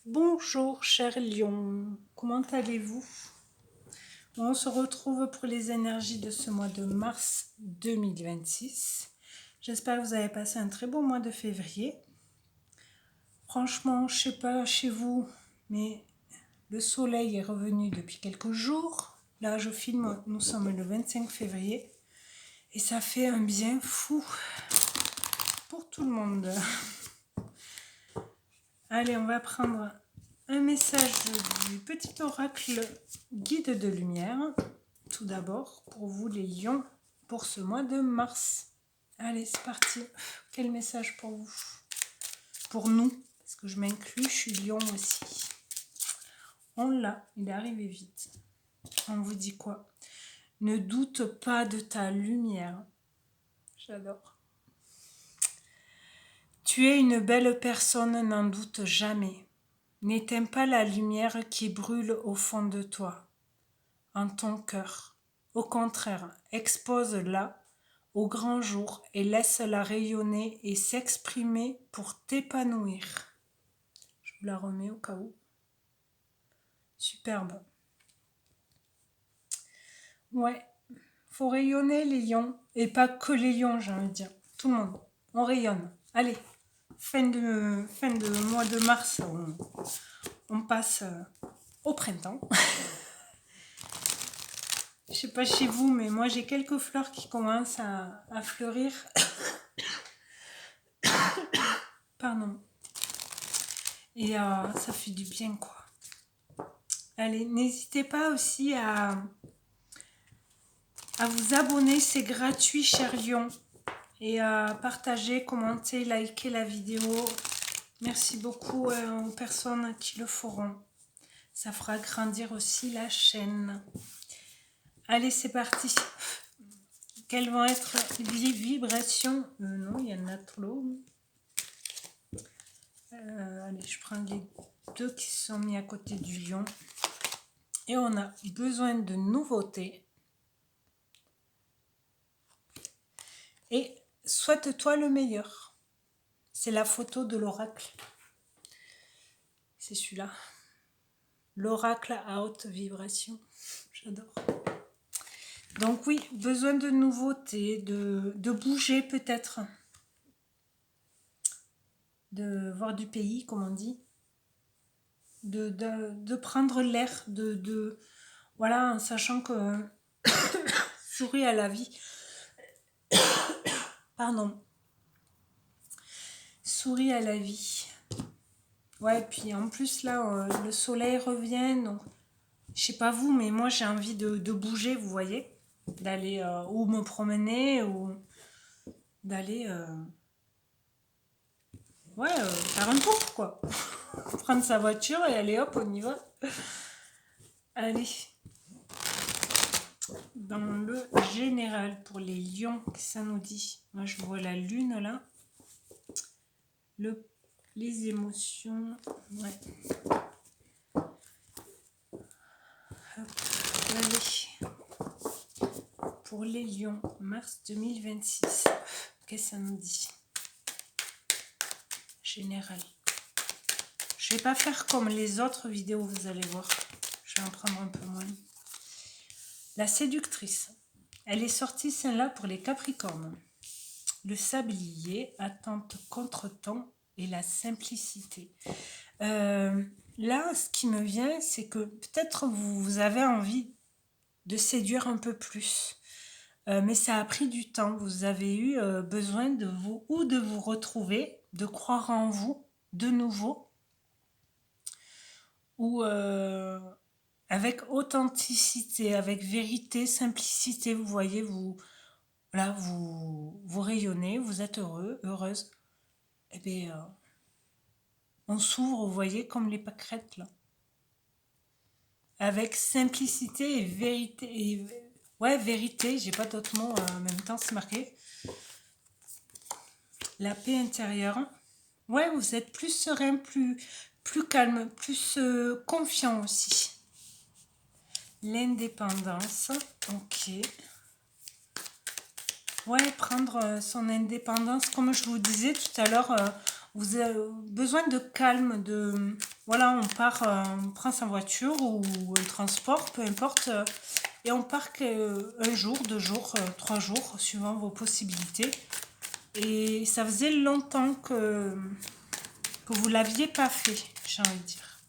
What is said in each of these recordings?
Bonjour cher Lion, comment allez-vous? On se retrouve pour les énergies de ce mois de mars 2026. J'espère que vous avez passé un très bon mois de février. Franchement, je sais pas chez vous, mais le soleil est revenu depuis quelques jours. Là, je filme, nous sommes le 25 février et ça fait un bien fou pour tout le monde. Allez, on va prendre un message du petit oracle guide de lumière. Tout d'abord, pour vous les lions, pour ce mois de mars. Allez, c'est parti. Quel message pour vous? Pour nous, parce que je m'inclus, je suis lion aussi. On l'a, il est arrivé vite. On vous dit quoi? Ne doute pas de ta lumière. J'adore. Tu es une belle personne, n'en doute jamais. N'éteins pas la lumière qui brûle au fond de toi, en ton cœur. Au contraire, expose-la au grand jour et laisse-la rayonner et s'exprimer pour t'épanouir. Je vous la remets au cas où. Superbe. Ouais, faut rayonner les lions. Et pas que les lions, j'ai envie de dire. Tout le monde. On rayonne. Allez, fin de mois de mars, on passe au printemps. Je sais pas chez vous, mais moi j'ai quelques fleurs qui commencent à fleurir. Pardon. Et ça fait du bien, quoi. Allez, n'hésitez pas aussi à vous abonner, c'est gratuit, cher Lion. Et à partager, commenter, liker la vidéo. Merci beaucoup aux personnes qui le feront. Ça fera grandir aussi la chaîne. Allez, c'est parti. Quelles vont être les vibrations? Non, il y en a trop. Allez, je prends les deux qui sont mis à côté du lion. Et on a besoin de nouveautés. Et souhaite-toi le meilleur. C'est la photo de l'oracle. C'est celui-là. L'oracle à haute vibration. J'adore. Donc oui, besoin de nouveautés, de bouger peut-être. De voir du pays, comme on dit. De prendre l'air, voilà, en sachant que sourire à la vie. Pardon. Souris à la vie. Ouais, puis en plus là, le soleil revient, donc je sais pas vous, mais moi j'ai envie de bouger, vous voyez, d'aller ou me promener ou d'aller faire un tour, quoi. Prendre sa voiture et aller hop, on y va. Allez. Dans le général, pour les lions, que ça nous dit? Moi je vois la lune là. Les émotions. Ouais. Hop, allez. Pour les lions, mars 2026. Qu'est-ce que ça nous dit? Général. Je vais pas faire comme les autres vidéos, vous allez voir. Je vais en prendre un peu moins. La séductrice. Elle est sortie celle-là pour les Capricornes. Le sablier, attente contre-temps et la simplicité. Là, ce qui me vient, c'est que peut-être vous avez envie de séduire un peu plus. Mais ça a pris du temps. Vous avez eu besoin de vous retrouver, de croire en vous de nouveau, ou avec authenticité, avec vérité, simplicité. Vous voyez, vous rayonnez, vous êtes heureux, heureuse. Et bien, on s'ouvre, vous voyez, comme les pâquerettes là. Avec simplicité et vérité. Ouais, vérité, j'ai pas d'autres mots en même temps, c'est marqué. La paix intérieure. Ouais, vous êtes plus serein, plus calme, plus confiant aussi. L'indépendance. Ok. Ouais, prendre son indépendance. Comme je vous disais tout à l'heure, vous avez besoin de calme, Voilà, on prend sa voiture ou un transport, peu importe, et on part un jour, 2 jours, 3 jours, suivant vos possibilités. Et ça faisait longtemps que vous l'aviez pas fait, j'ai envie de dire.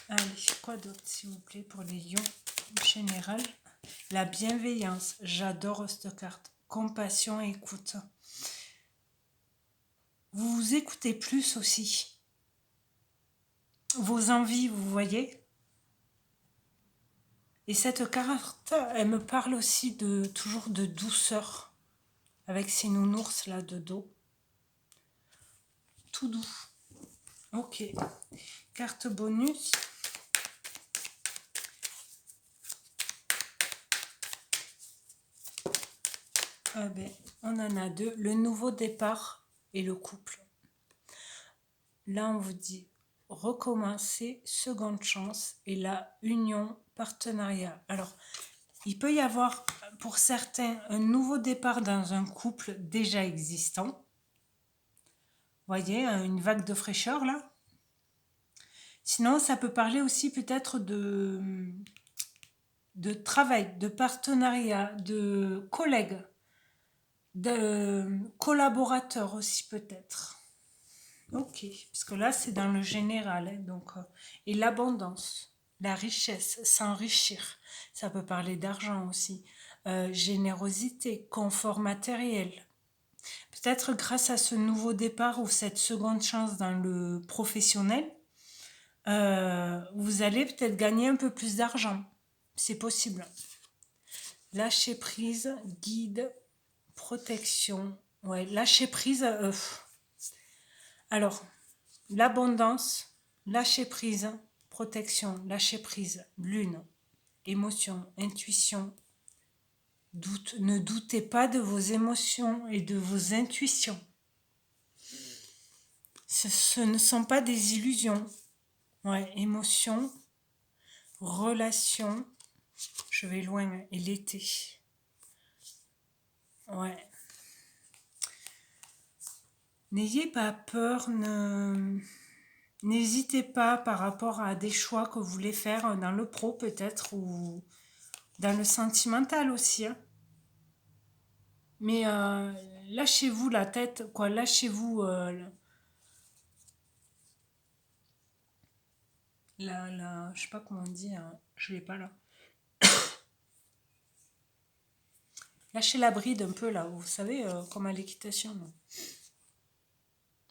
Allez, quoi d'autre, s'il vous plaît, pour les lions en général? La bienveillance, j'adore cette carte. Compassion et écoute. Vous vous écoutez plus aussi. Vos envies, vous voyez. Et cette carte, elle me parle aussi toujours de douceur. Avec ces nounours là de dos. Tout doux. Ok. Carte bonus. Ah ben, on en a deux. Le nouveau départ et le couple. Là, on vous dit recommencer, seconde chance et la union, partenariat. Alors, il peut y avoir pour certains un nouveau départ dans un couple déjà existant. Voyez, une vague de fraîcheur là. Sinon, ça peut parler aussi peut-être de travail, de partenariat, de collègues, de collaborateurs aussi peut-être. Ok, parce que là c'est dans le général, hein, donc et l'abondance, la richesse, s'enrichir, ça peut parler d'argent aussi, générosité, confort matériel. Peut-être grâce à ce nouveau départ ou cette seconde chance dans le professionnel, vous allez peut-être gagner un peu plus d'argent. C'est possible. Lâcher prise, guide, protection. Ouais, lâcher prise. Alors, l'abondance, lâcher prise, protection, lâcher prise, lune, émotion, intuition, doute. Ne doutez pas de vos émotions et de vos intuitions. Ce ne sont pas des illusions. Ouais, émotion, relation, je vais loin, et l'été. Ouais. N'ayez pas peur, n'hésitez pas par rapport à des choix que vous voulez faire dans le pro peut-être ou dans le sentimental aussi. Hein. Mais lâchez-vous la tête, quoi, lâchez-vous je sais pas comment on dit, hein, je l'ai pas là. Lâchez la bride un peu là, vous savez, comme à l'équitation. Non.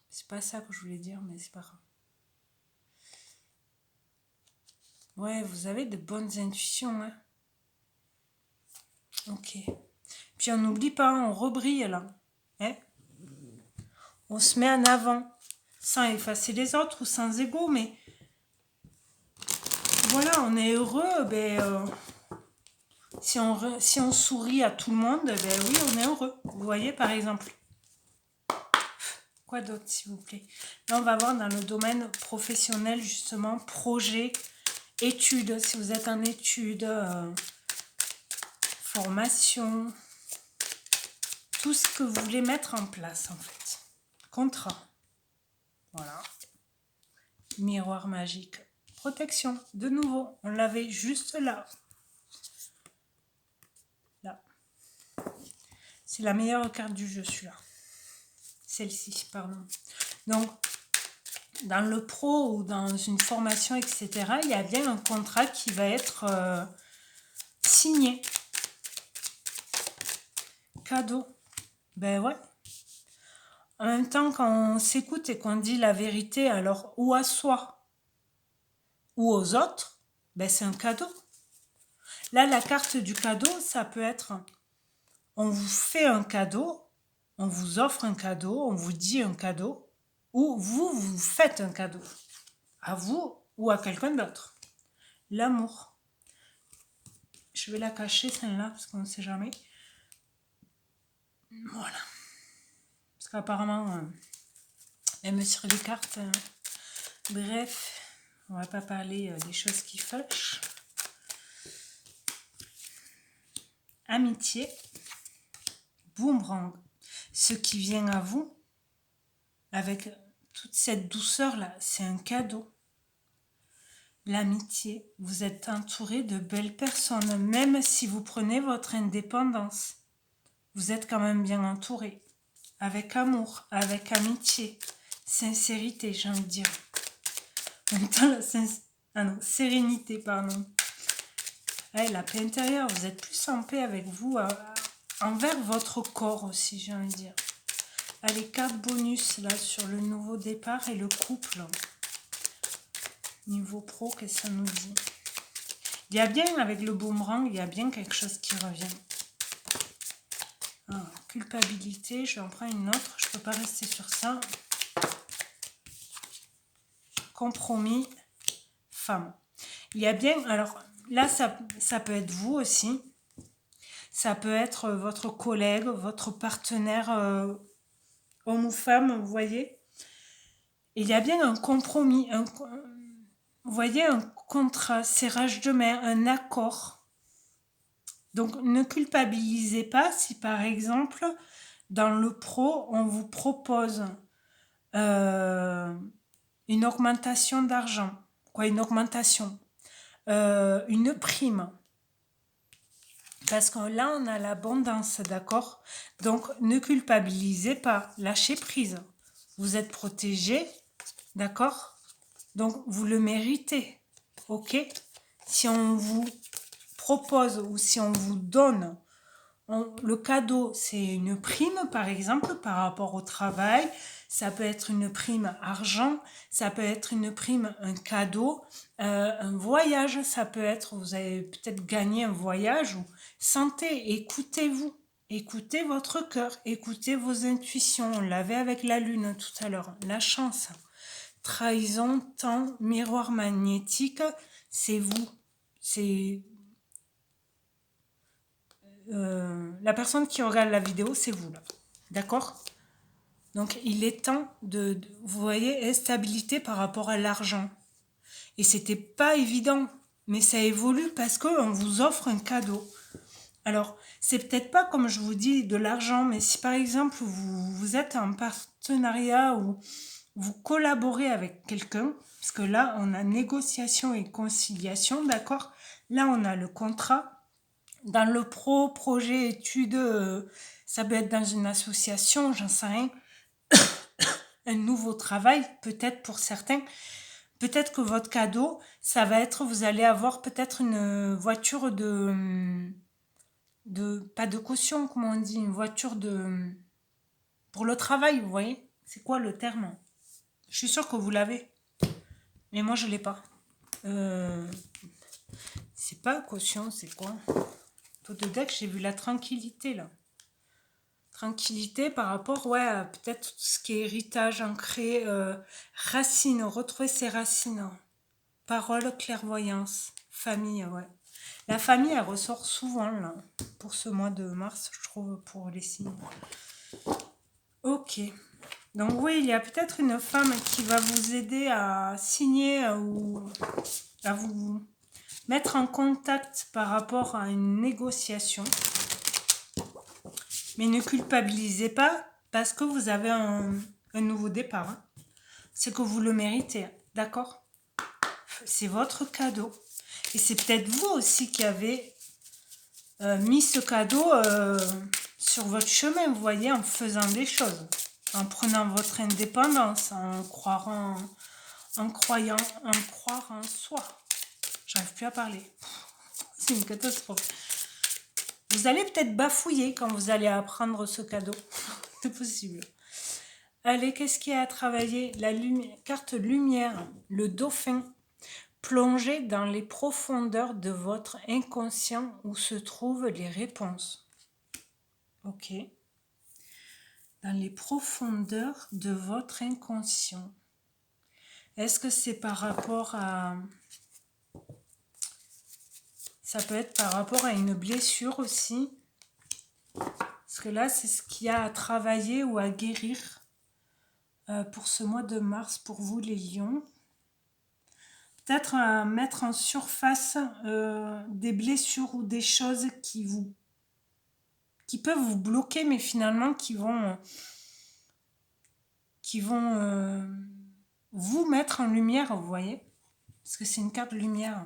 C'est pas ça que je voulais dire, mais c'est pas grave. Ouais, vous avez de bonnes intuitions, hein. Ok. Puis on n'oublie pas, on rebrille là. Hein, on se met en avant, sans effacer les autres ou sans ego, mais voilà, on est heureux, si on sourit à tout le monde, ben oui, on est heureux. Vous voyez, par exemple. Quoi d'autre, s'il vous plaît? Là, on va voir dans le domaine professionnel, justement, projet, études, si vous êtes en études, formation, tout ce que vous voulez mettre en place, en fait. Contrat. Voilà. Miroir magique. Protection. De nouveau, on l'avait juste là. Là. C'est la meilleure carte du jeu, celui-là. Celle-ci, pardon. Donc, dans le pro ou dans une formation, etc., il y a bien un contrat qui va être signé. Cadeau. Ben ouais. En même temps, quand on s'écoute et qu'on dit la vérité, alors ou à soi ou aux autres, ben c'est un cadeau. Là, la carte du cadeau, ça peut être, on vous fait un cadeau, on vous offre un cadeau, on vous dit un cadeau, ou vous faites un cadeau, à vous ou à quelqu'un d'autre. L'amour. Je vais la cacher celle-là, parce qu'on ne sait jamais. Voilà. Parce qu'apparemment, elle me tire les cartes. Bref, on va pas parler des choses qui fâchent. Amitié. Boomerang. Ce qui vient à vous avec toute cette douceur-là, c'est un cadeau. L'amitié, vous êtes entouré de belles personnes, même si vous prenez votre indépendance. Vous êtes quand même bien entouré, avec amour, avec amitié, sincérité, j'ai envie de dire. En même temps, sérénité, pardon. Ouais, la paix intérieure, vous êtes plus en paix avec vous, envers votre corps aussi, j'ai envie de dire. Allez, carte bonus, là, sur le nouveau départ et le couple. Niveau pro, qu'est-ce que ça nous dit? Il y a bien, avec le boomerang, il y a bien quelque chose qui revient. Ah, culpabilité, je vais en prendre une autre, je ne peux pas rester sur ça. Compromis, femme. Il y a bien, alors là, ça peut être vous aussi. Ça peut être votre collègue, votre partenaire homme ou femme, vous voyez. Il y a bien un compromis, vous voyez, un contrat, serrage de main, un accord. Donc, ne culpabilisez pas si, par exemple, dans le pro, on vous propose une augmentation d'argent. Quoi, une augmentation, une prime. Parce que là, on a l'abondance, d'accord? Donc, ne culpabilisez pas, lâchez prise. Vous êtes protégé, d'accord? Donc, vous le méritez, ok? Si on vous propose ou si on vous donne, le cadeau, c'est une prime, par exemple, par rapport au travail. Ça peut être une prime argent, ça peut être une prime un cadeau, un voyage, ça peut être, vous avez peut-être gagné un voyage, ou santé, écoutez-vous, écoutez votre cœur, écoutez vos intuitions, on l'avait avec la lune tout à l'heure, la chance, trahison, temps, miroir magnétique, c'est vous, c'est... la personne qui regarde la vidéo, c'est vous là, d'accord? Donc, il est temps vous voyez, instabilité par rapport à l'argent. Et c'était pas évident, mais ça évolue parce qu'on vous offre un cadeau. Alors, c'est peut-être pas, comme je vous dis, de l'argent, mais si par exemple, vous êtes en partenariat ou vous collaborez avec quelqu'un, parce que là, on a négociation et conciliation, d'accord? Là, on a le contrat. Dans le projet, études, ça peut être dans une association, j'en sais rien. Un nouveau travail, peut-être pour certains. Peut-être que votre cadeau, ça va être, vous allez avoir peut-être une voiture pas de caution, comment on dit, une voiture pour le travail, vous voyez. C'est quoi le terme? Je suis sûre que vous l'avez, mais moi je l'ai pas. C'est pas caution, c'est quoi? Tout de deck, j'ai vu la tranquillité là. Tranquillité par rapport, ouais, à peut-être tout ce qui est héritage ancré, racines, retrouver ses racines. Parole, clairvoyance, famille, ouais. La famille, elle ressort souvent, là, pour ce mois de mars, je trouve, pour les signes. Ok. Donc oui, il y a peut-être une femme qui va vous aider à signer ou à vous mettre en contact par rapport à une négociation. Mais ne culpabilisez pas parce que vous avez un nouveau départ. Hein. C'est que vous le méritez, d'accord? C'est votre cadeau. Et c'est peut-être vous aussi qui avez mis ce cadeau sur votre chemin, vous voyez, en faisant des choses, en prenant votre indépendance, en croire en soi. J'arrive plus à parler. C'est une catastrophe. Vous allez peut-être bafouiller quand vous allez apprendre ce cadeau. C'est possible. Allez, qu'est-ce qu'il y a à travailler? La carte lumière, le dauphin. Plongez dans les profondeurs de votre inconscient où se trouvent les réponses. Ok. Dans les profondeurs de votre inconscient. Est-ce que c'est par rapport à... Ça peut être par rapport à une blessure aussi. Parce que là, c'est ce qu'il y a à travailler ou à guérir pour ce mois de mars, pour vous les lions. Peut-être mettre en surface des blessures ou des choses qui peuvent vous bloquer, mais finalement qui vont qui vont vous mettre en lumière, vous voyez, parce que c'est une carte de lumière,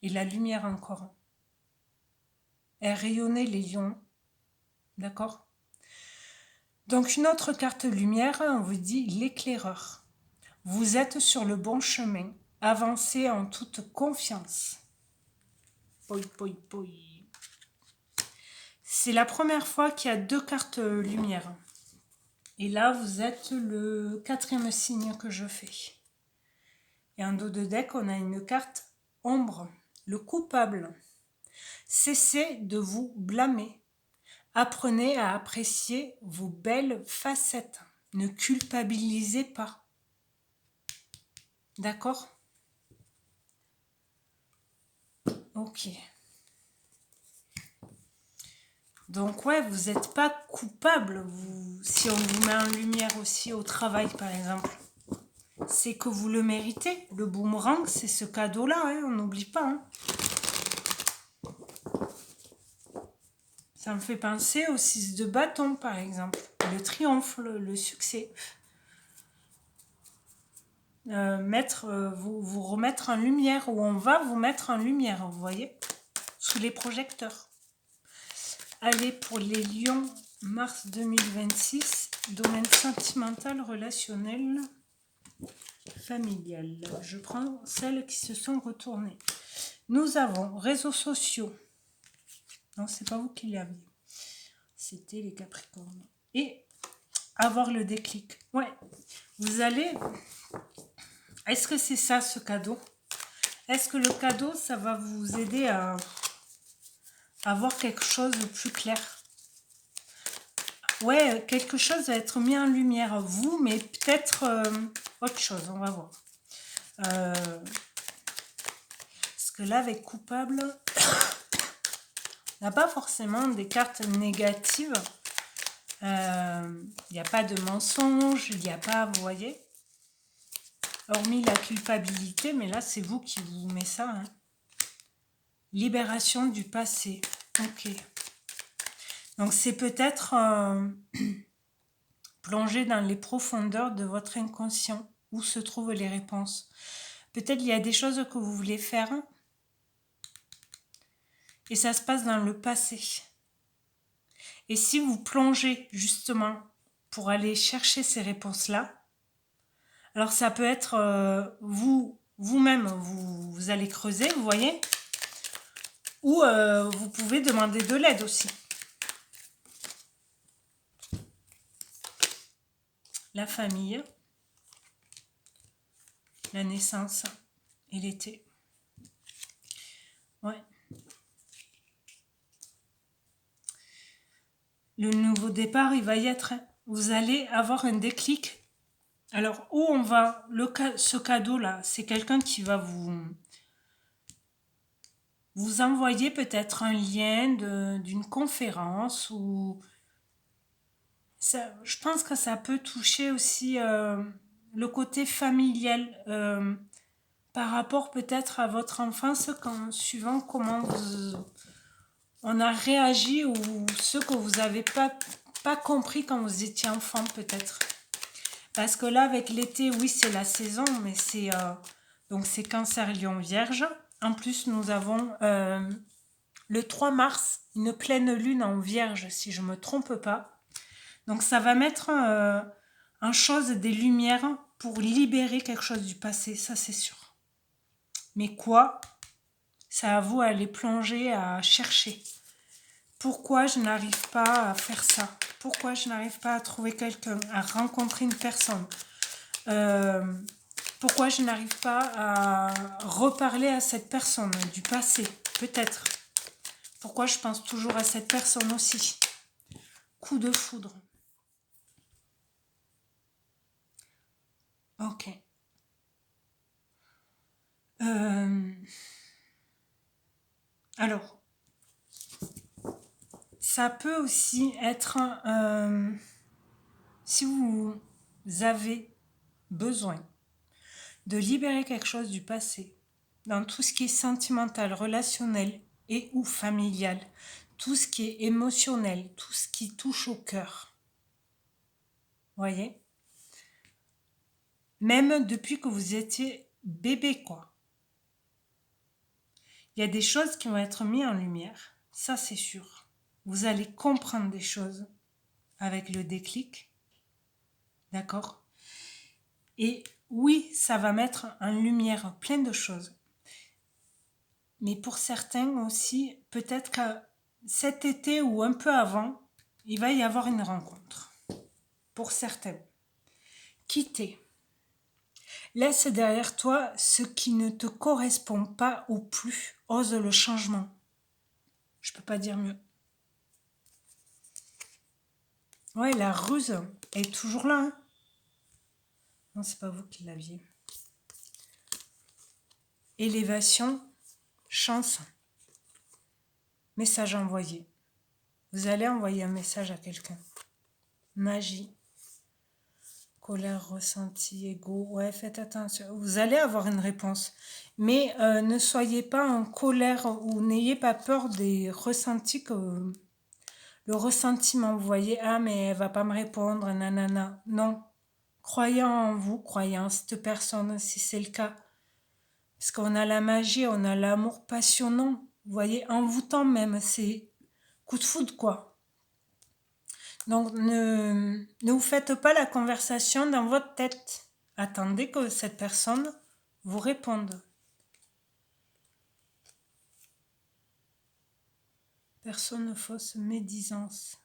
et la lumière encore. Elle rayonnait les lions, d'accord? Donc une autre carte lumière, on vous dit l'éclaireur. Vous êtes sur le bon chemin, avancez en toute confiance. Poi, poi, poi. C'est la première fois qu'il y a 2 cartes lumière. Et là, vous êtes le 4e signe que je fais. Et en dos de deck, on a une carte ombre, le coupable. Cessez de vous blâmer. Apprenez à apprécier vos belles facettes. Ne culpabilisez pas. D'accord? Ok. Donc ouais, vous n'êtes pas coupable, si on vous met en lumière aussi au travail par exemple. C'est que vous le méritez. Le boomerang, c'est ce cadeau-là, hein, on n'oublie pas. Hein. Ça me fait penser au 6 de bâton par exemple. Le triomphe, le succès. Vous remettre en lumière, ou on va vous mettre en lumière, vous voyez, sous les projecteurs. Allez, pour les lions, mars 2026, domaine sentimental, relationnel, familial. Je prends celles qui se sont retournées. Nous avons réseaux sociaux. Non, c'est pas vous qui l'aviez. C'était les Capricornes. Et avoir le déclic. Ouais, vous allez... Est-ce que c'est ça, ce cadeau? Est-ce que le cadeau, ça va vous aider à avoir quelque chose de plus clair? Ouais, quelque chose va être mis en lumière, vous, mais peut-être autre chose, on va voir. Parce que là, avec coupable, on n'a pas forcément des cartes négatives. Il n'y a pas de mensonge, il n'y a pas, vous voyez, hormis la culpabilité, mais là, c'est vous qui vous mettez ça. Hein. Libération du passé. Ok. Donc, c'est peut-être plonger dans les profondeurs de votre inconscient, où se trouvent les réponses. Peut-être il y a des choses que vous voulez faire, et ça se passe dans le passé. Et si vous plongez justement pour aller chercher ces réponses-là, alors ça peut être vous-même, vous allez creuser, vous voyez, ou vous pouvez demander de l'aide aussi. La famille, la naissance et l'été. Ouais. Le nouveau départ, il va y être. Vous allez avoir un déclic. Alors, où on va, ce cadeau-là, c'est quelqu'un qui va vous envoyer peut-être un lien d'une conférence, ou ça, je pense que ça peut toucher aussi le côté familial par rapport peut-être à votre enfance, suivant comment on a réagi, ou ce que vous n'avez pas compris quand vous étiez enfant peut-être. Parce que là, avec l'été, oui, c'est la saison, mais donc c'est Cancer, Lion, Vierge. En plus, nous avons le 3 mars, une pleine lune en Vierge, si je ne me trompe pas. Donc ça va mettre en chose des lumières pour libérer quelque chose du passé, ça c'est sûr. Mais quoi? C'est à vous à aller plonger, à chercher. Pourquoi je n'arrive pas à faire ça? Pourquoi je n'arrive pas à trouver quelqu'un, à rencontrer une personne? Pourquoi je n'arrive pas à reparler à cette personne du passé? Peut-être. Pourquoi je pense toujours à cette personne aussi? Coup de foudre. Ok. Alors, ça peut aussi être, si vous avez besoin de libérer quelque chose du passé, dans tout ce qui est sentimental, relationnel et ou familial, tout ce qui est émotionnel, tout ce qui touche au cœur. Voyez ? Même depuis que vous étiez bébé, quoi. Il y a des choses qui vont être mises en lumière, ça c'est sûr. Vous allez comprendre des choses avec le déclic, d'accord? Et oui, ça va mettre en lumière plein de choses. Mais pour certains aussi, peut-être que cet été ou un peu avant, il va y avoir une rencontre. Pour certains. Quitter. Laisse derrière toi ce qui ne te correspond pas ou plus. Ose le changement. Je peux pas dire mieux. Ouais, la ruse est toujours là. Hein. Non, c'est pas vous qui l'aviez. Élévation, chance. Message envoyé. Vous allez envoyer un message à quelqu'un. Magie. Colère, ressenti, ego. Ouais, faites attention. Vous allez avoir une réponse. Mais ne soyez pas en colère ou n'ayez pas peur des ressentis que... Le ressentiment, vous voyez, ah mais elle va pas me répondre, nanana. Non. Croyant en vous, croyant en cette personne, si c'est le cas. Parce qu'on a la magie, on a l'amour passionnant. Vous voyez, envoûtant même, c'est coup de foudre, quoi. Donc, ne vous faites pas la conversation dans votre tête. Attendez que cette personne vous réponde. Personne fausse médisance.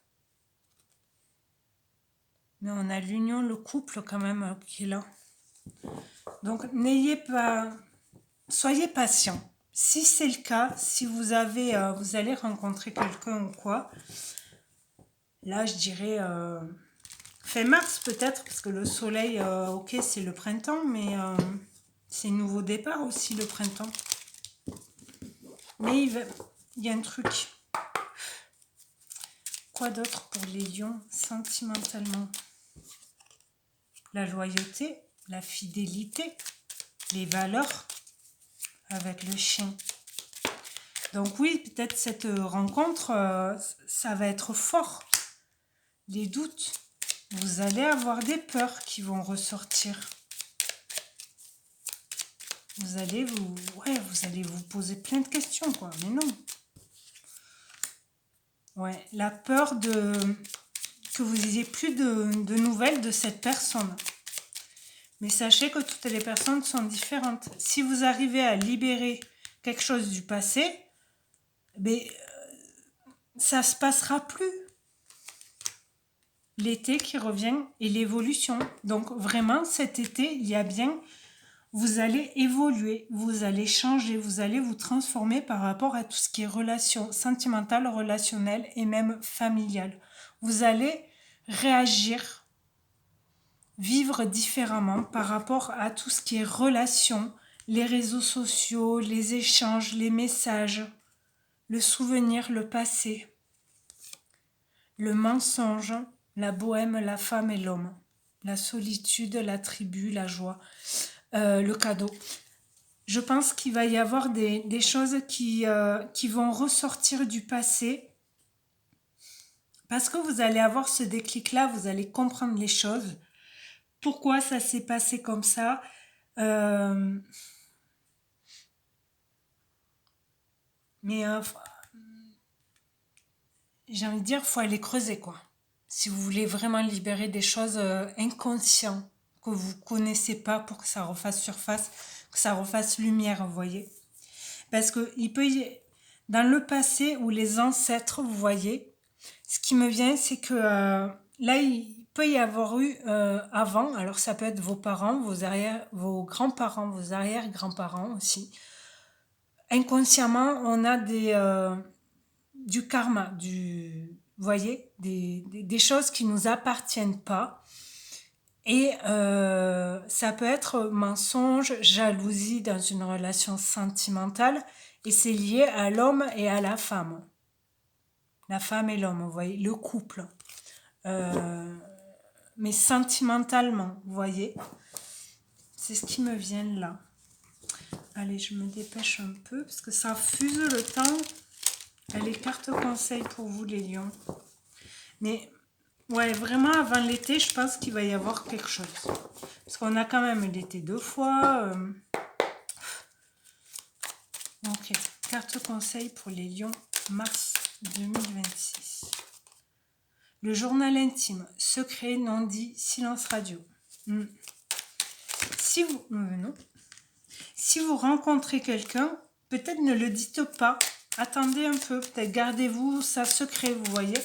Mais on a l'union, le couple quand même qui est là. Donc, n'ayez pas... Soyez patient. Si c'est le cas, si vous avez, vous allez rencontrer quelqu'un ou quoi, là je dirais fin mars peut-être, parce que le soleil, ok c'est le printemps, mais c'est un nouveau départ aussi le printemps. Mais il y a un truc. Quoi d'autre pour les lions sentimentalement? La loyauté, la fidélité, les valeurs avec le chien. Donc oui, peut-être cette rencontre, ça va être fort. Les doutes, vous allez avoir des peurs qui vont ressortir. Vous allez vous poser plein de questions, quoi. Mais non. Ouais, la peur que vous n'ayez plus de nouvelles de cette personne. Mais sachez que toutes les personnes sont différentes. Si vous arrivez à libérer quelque chose du passé, ça se passera plus. L'été qui revient et l'évolution. Donc vraiment, cet été, il y a bien... Vous allez évoluer, vous allez changer, vous allez vous transformer par rapport à tout ce qui est relation sentimentale, relationnelle et même familiale. Vous allez réagir, vivre différemment par rapport à tout ce qui est relation, les réseaux sociaux, les échanges, les messages, le souvenir, le passé, le mensonge, la bohème, la femme et l'homme, la solitude, la tribu, la joie. Le cadeau. Je pense qu'il va y avoir des choses qui vont ressortir du passé parce que vous allez avoir ce déclic-là, vous allez comprendre les choses. Pourquoi ça s'est passé comme ça mais j'ai envie de dire, il faut aller creuser, quoi. Si vous voulez vraiment libérer des choses inconscientes que vous ne connaissez pas pour que ça refasse surface, que ça refasse lumière, vous voyez. Parce que dans le passé ou les ancêtres, vous voyez, ce qui me vient, c'est que là, il peut y avoir eu avant, alors ça peut être vos parents, vos grands-parents, vos arrière-grands-parents aussi. Inconsciemment, on a du karma, vous voyez, des choses qui ne nous appartiennent pas. Et ça peut être mensonge, jalousie dans une relation sentimentale, et c'est lié à l'homme et à la femme. La femme et l'homme, vous voyez, le couple. Mais sentimentalement, vous voyez. C'est ce qui me vient là. Allez, je me dépêche un peu, parce que ça fuse le temps. Les cartes conseils pour vous, les lions. Mais Ouais, vraiment avant l'été, je pense qu'il va y avoir quelque chose. Parce qu'on a quand même l'été 2 fois. Ok, carte conseil pour les lions, mars 2026. Le journal intime, secret, non dit, silence radio. Si vous... non. Si vous rencontrez quelqu'un, peut-être ne le dites pas. Attendez un peu, peut-être gardez-vous ça secret, vous voyez.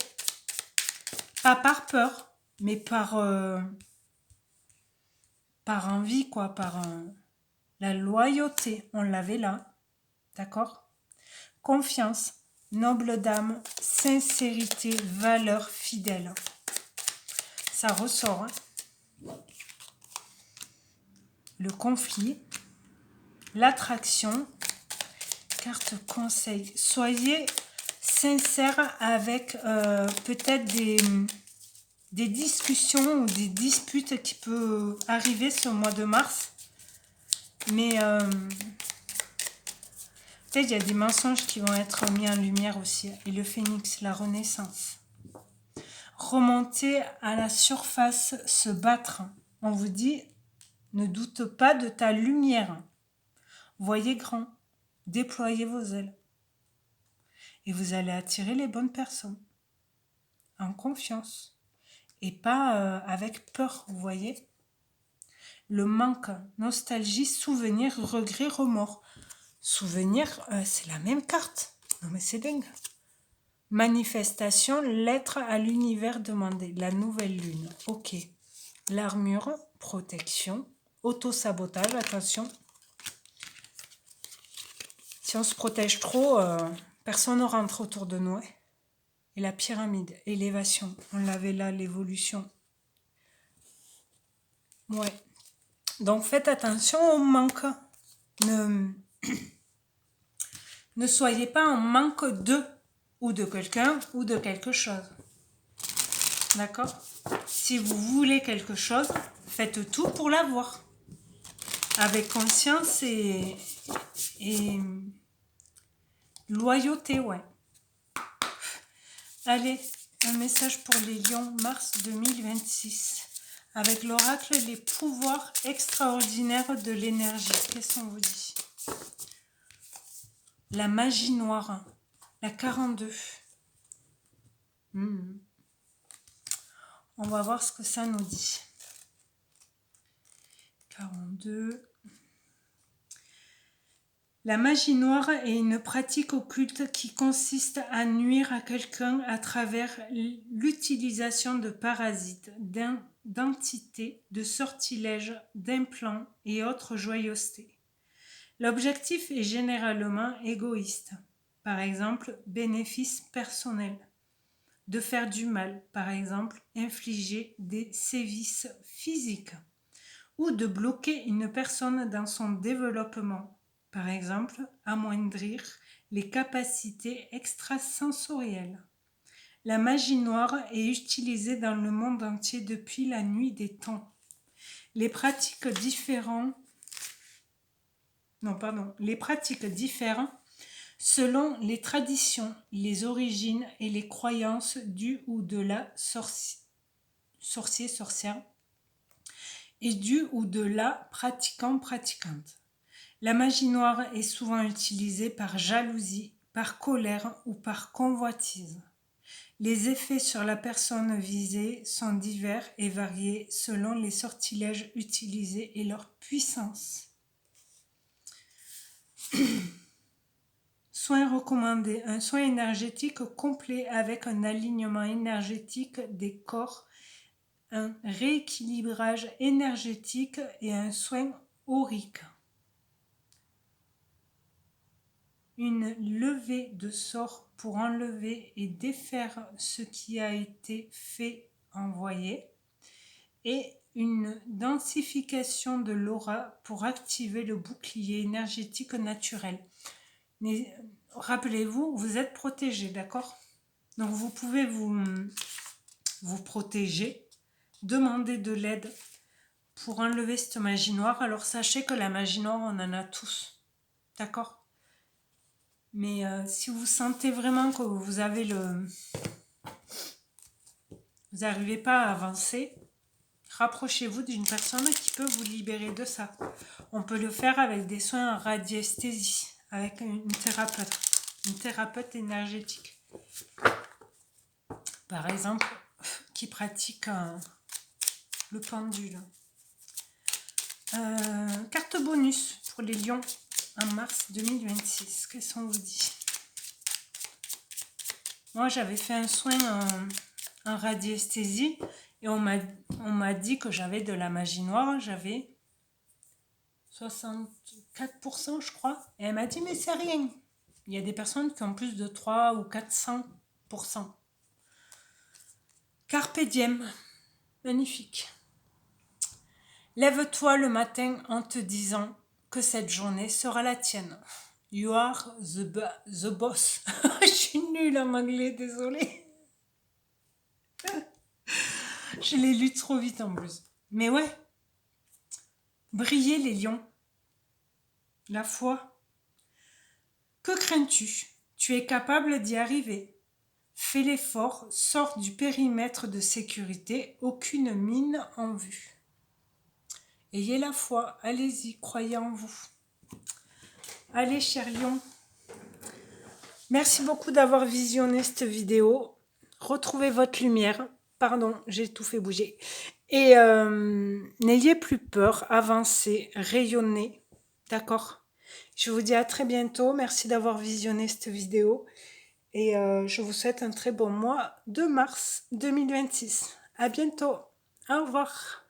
Pas par peur, mais par envie, quoi, la loyauté. On l'avait là, d'accord? Confiance, noble dame, sincérité, valeur, fidèle. Ça ressort, hein. Le conflit, l'attraction, carte conseil. Soyez sincère avec peut-être des discussions ou des disputes qui peuvent arriver ce mois de mars. Mais peut-être il y a des mensonges qui vont être mis en lumière aussi. Et le phénix, la renaissance. Remonter à la surface, se battre. On vous dit, ne doute pas de ta lumière. Voyez grand, déployez vos ailes. Et vous allez attirer les bonnes personnes. En confiance. Et pas avec peur, vous voyez. Le manque, nostalgie, souvenir, regret, remords. Souvenir, c'est la même carte. Non mais c'est dingue. Manifestation, lettre à l'univers demandé. La nouvelle lune. Ok. L'armure, protection. Auto-sabotage, attention. Si on se protège trop, personne ne rentre autour de nous. Et la pyramide, élévation. On l'avait là, l'évolution. Ouais. Donc faites attention au manque. Ne soyez pas en manque de, ou de quelqu'un, ou de quelque chose. D'accord? Si vous voulez quelque chose, faites tout pour l'avoir. Avec conscience et loyauté, ouais. Allez, un message pour les lions, mars 2026. Avec l'oracle, les pouvoirs extraordinaires de l'énergie. Qu'est-ce qu'on vous dit? La magie noire, la 42. On va voir ce que ça nous dit. 42. La magie noire est une pratique occulte qui consiste à nuire à quelqu'un à travers l'utilisation de parasites, d'entités, de sortilèges, d'implants et autres joyeusetés. L'objectif est généralement égoïste, par exemple bénéfice personnel, de faire du mal, par exemple infliger des sévices physiques, ou de bloquer une personne dans son développement. Par exemple, amoindrir les capacités extrasensorielles. La magie noire est utilisée dans le monde entier depuis la nuit des temps. Les pratiques diffèrent selon les traditions, les origines et les croyances du ou de la sorcière et du ou de la pratiquante. La magie noire est souvent utilisée par jalousie, par colère ou par convoitise. Les effets sur la personne visée sont divers et variés selon les sortilèges utilisés et leur puissance. Soins recommandés. Un soin énergétique complet avec un alignement énergétique des corps, un rééquilibrage énergétique et un soin aurique. Une levée de sort pour enlever et défaire ce qui a été fait envoyer et une densification de l'aura pour activer le bouclier énergétique naturel. Mais rappelez-vous, vous êtes protégé, d'accord? Donc vous pouvez vous protéger, demander de l'aide pour enlever cette magie noire. Alors sachez que la magie noire, on en a tous, d'accord? Mais si vous sentez vraiment que vous avez vous n'arrivez pas à avancer, rapprochez-vous d'une personne qui peut vous libérer de ça. On peut le faire avec des soins en radiesthésie, avec une thérapeute énergétique. Par exemple, qui pratique le pendule. Carte bonus pour les lions en mars 2026. Qu'est-ce qu'on vous dit? Moi, j'avais fait un soin en radiesthésie et on m'a dit que j'avais de la magie noire. J'avais 64%, je crois. Et elle m'a dit, mais c'est rien. Il y a des personnes qui ont plus de 300 ou 400%. Carpe diem. Magnifique. Lève-toi le matin en te disant que cette journée sera la tienne. You are the boss. Je suis nulle en anglais, désolée. Je l'ai lu trop vite en plus. Mais ouais. Brillez les lions. La foi. Que crains-tu? Tu es capable d'y arriver. Fais l'effort, sors du périmètre de sécurité, aucune mine en vue. Ayez la foi, allez-y, croyez en vous. Allez, chers lions. Merci beaucoup d'avoir visionné cette vidéo. Retrouvez votre lumière. Pardon, j'ai tout fait bouger. Et n'ayez plus peur, avancez, rayonnez. D'accord? Je vous dis à très bientôt. Merci d'avoir visionné cette vidéo. Et je vous souhaite un très bon mois de mars 2026. À bientôt. Au revoir.